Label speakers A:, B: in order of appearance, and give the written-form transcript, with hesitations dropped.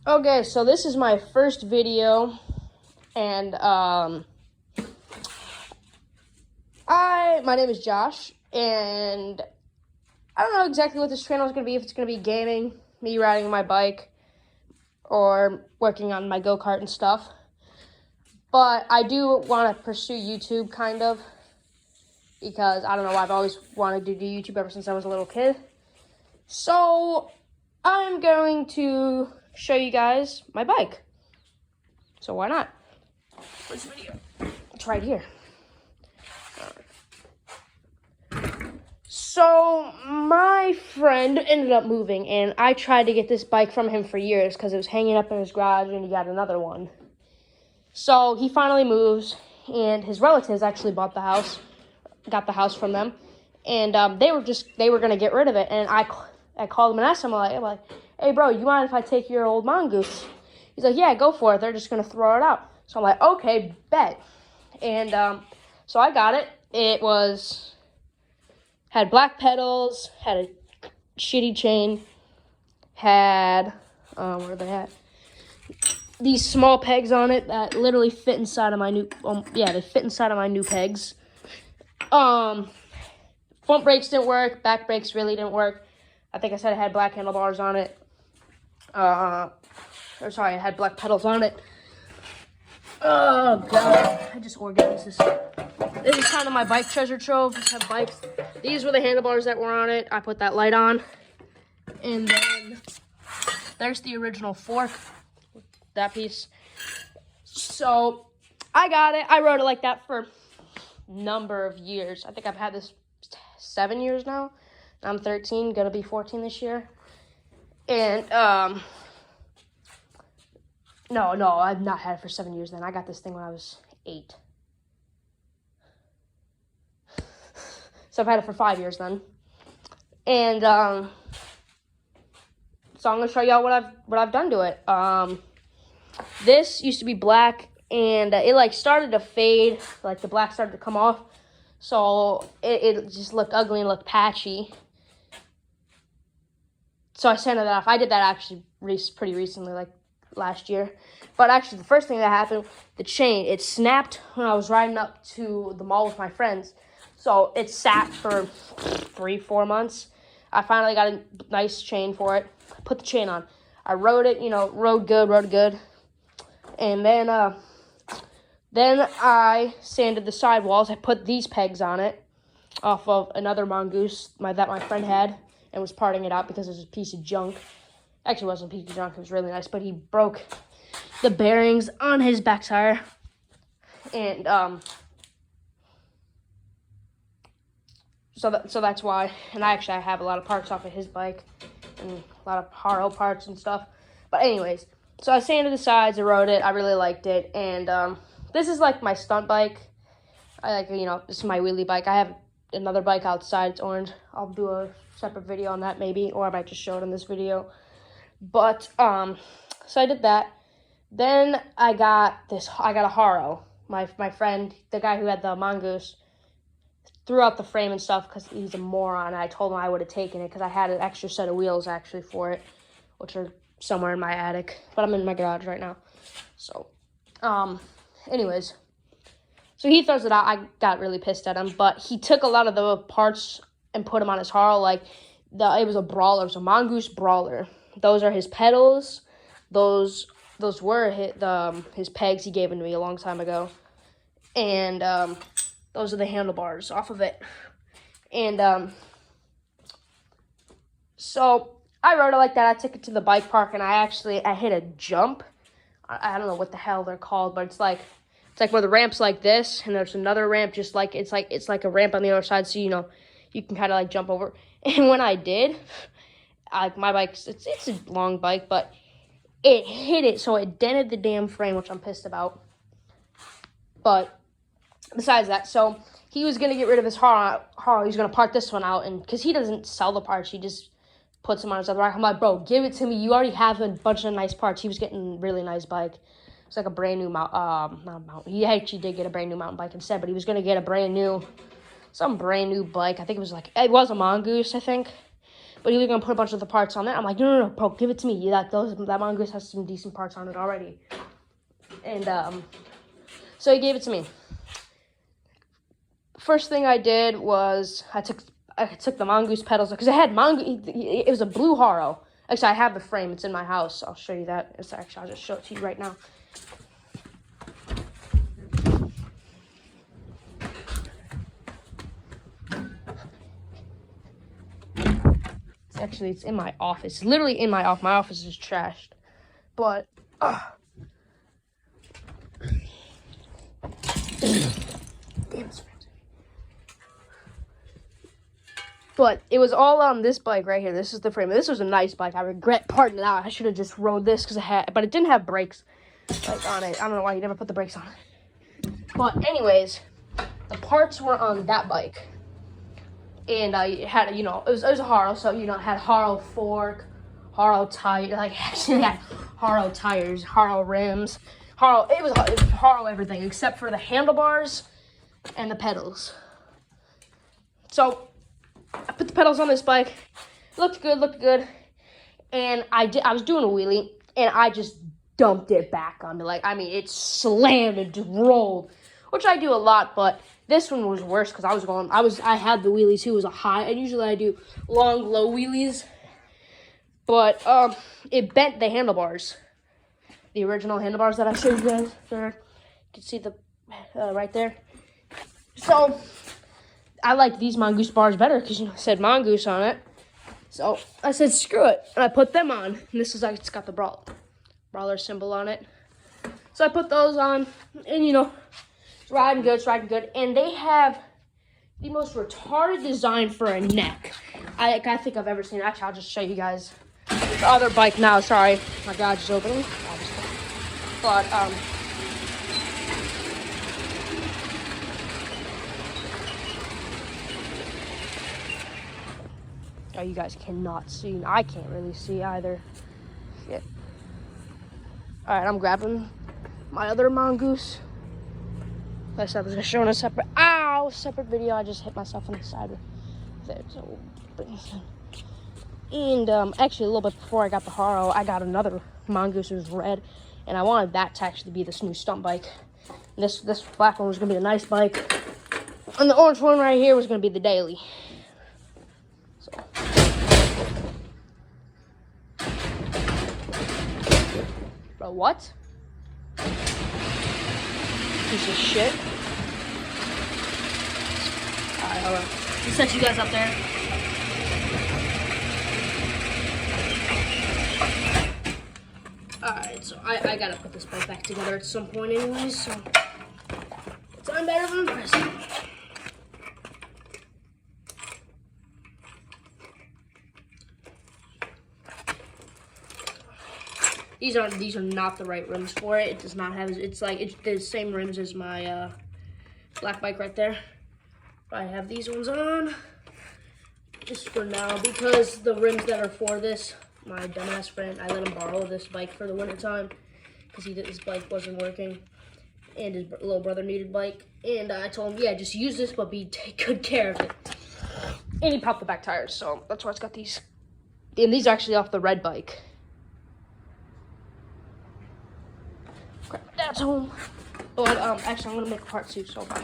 A: Okay, so this is my first video, and my name is Josh, and I don't know exactly what this channel is gonna be. If it's gonna be gaming, me riding my bike, or working on my go-kart and stuff. But I do want to pursue YouTube, kind of, because I don't know. I've always wanted to do YouTube ever since I was a little kid. So I'm going to show you guys my bike. So why not? First video. It's right here. So my friend ended up moving, and I tried to get this bike from him for years because it was hanging up in his garage, and he got another one. So he finally moves, and his relatives actually got the house from them, and they were gonna get rid of it. And I called him and asked him, like, hey bro, you mind if I take your old mongoose? He's like, yeah, go for it. They're just gonna throw it out. So I'm like, okay, bet. And so I got it. It had black pedals, had a shitty chain, had where are they at? These small pegs on it that literally fit inside of my new. They fit inside of my new pegs. Front brakes didn't work. Back brakes really didn't work. I think I said it had black handlebars on it. It had black pedals on it. Oh god, I just organized this. This is kind of my bike treasure trove. I have bikes. These were the handlebars that were on it. I put that light on. And then there's the original fork. That piece. So I got it. I rode it like that for a number of years. I think I've had this 7 years now. I'm 13, gonna be 14 this year. And no, I've not had it for 7 years then. I got this thing when I was 8. So I've had it for 5 years then. And so I'm gonna show y'all what I've done to it. This used to be black, and it started to fade, like the black started to come off. So it just looked ugly and looked patchy. So I sanded that off. I did that actually pretty recently, like last year. But actually, the first thing that happened, the chain, it snapped when I was riding up to the mall with my friends. So it sat for 3-4 months. I finally got a nice chain for it. Put the chain on. I rode it, rode good. And then I sanded the sidewalls. I put these pegs on it off of another mongoose that my friend had and was parting it out because it was a piece of junk. Actually, it wasn't a piece of junk. It was really nice, but he broke the bearings on his back tire. And so that's why. And I have a lot of parts off of his bike and a lot of Haro parts and stuff. But anyways, so I sanded the sides, I rode it, I really liked it, and this is like my stunt bike. This is my wheelie bike. I have another bike outside, it's orange. I'll do a separate video on that maybe, or I might just show it in this video. But, so I did that. Then I got a Haro. My friend, the guy who had the mongoose, threw out the frame and stuff because he's a moron. I told him I would have taken it because I had an extra set of wheels actually for it, which are somewhere in my attic, but I'm in my garage right now. So, anyways, so he throws it out. I got really pissed at him, but he took a lot of the parts and put them on his Haro. It was a brawler, it was a mongoose brawler. Those are his pedals. Those were his pegs he gave to me a long time ago, and those are the handlebars off of it. And so I rode it like that. I took it to the bike park, and I hit a jump. I don't know what the hell they're called, but it's like where the ramp's like this, and there's another ramp just like it's like a ramp on the other side, so you can kind of like jump over. And when I did, my bike, it's a long bike, but it hit it, so it dented the damn frame, which I'm pissed about. But besides that, so he was gonna get rid of his Haro. He's gonna part this one out, and because he doesn't sell the parts, he just puts them on his other bike. I'm like, bro, give it to me. You already have a bunch of nice parts. He was getting a really nice bike. It's like a brand new He actually did get a brand new mountain bike instead, but he was gonna get some brand new bike. I think it was a Mongoose, I think. but he was gonna put a bunch of the parts on there. I'm like, no, bro, give it to me. That Mongoose has some decent parts on it already. And so he gave it to me. First thing I did was I took the Mongoose pedals because it had it was a blue Haro. Actually, I have the frame. It's in my house. I'll show you that. I'll just show it to you right now. It's in my office. Literally in my office. My office is trashed. But but it was all on this bike right here. This is the frame. This was a nice bike. I regret parting it out. I should have just rode this because but it didn't have brakes like on it. I don't know why you never put the brakes on it. But anyways, the parts were on that bike. And I had, it was a Haro, so, it had Haro fork, Haro tire, actually had Haro tires, Haro rims, it was Haro everything, except for the handlebars and the pedals. So, I put the pedals on this bike, looked good, and I was doing a wheelie, and I just dumped it back on me, it slammed and just rolled, which I do a lot, but this one was worse because I had the wheelies too. It was a high, and usually I do long, low wheelies. But it bent the handlebars. The original handlebars that I showed you guys. There, you can see the right there. So I like these Mongoose bars better because it said Mongoose on it. So I said screw it, and I put them on. And this is it's got the brawler symbol on it. So I put those on, and it's riding good, and they have the most retarded design for a neck I think I've ever seen. Actually, I'll just show you guys the other bike now. Sorry, my garage is opening. But oh, you guys cannot see. I can't really see either. Shit. All right, I'm grabbing my other Mongoose. Like I said, I was going to show in a separate video. I just hit myself on the side there. So we'll bring this in. And actually, a little bit before I got the Haro, I got another Mongoose. It was red. And I wanted that to actually be this new stunt bike. And this black one was going to be a nice bike. And the orange one right here was going to be the daily. So. Bro, what? Piece of shit. Alright, hold on. I'll set you guys up there. Alright, so I gotta put this bike back together at some point anyways, so I'm better than present. These are not the right rims for it. It does not have, it's the same rims as my black bike right there. I have these ones on just for now because the rims that are for this, my dumbass friend, I let him borrow this bike for the winter time because his bike wasn't working and his little brother needed a bike, and I told him, yeah, just use this, but take good care of it. And he popped the back tires, so that's why it's got these. And these are actually off the red bike. Crap, that's home. But actually, I'm gonna make a part 2. So bye.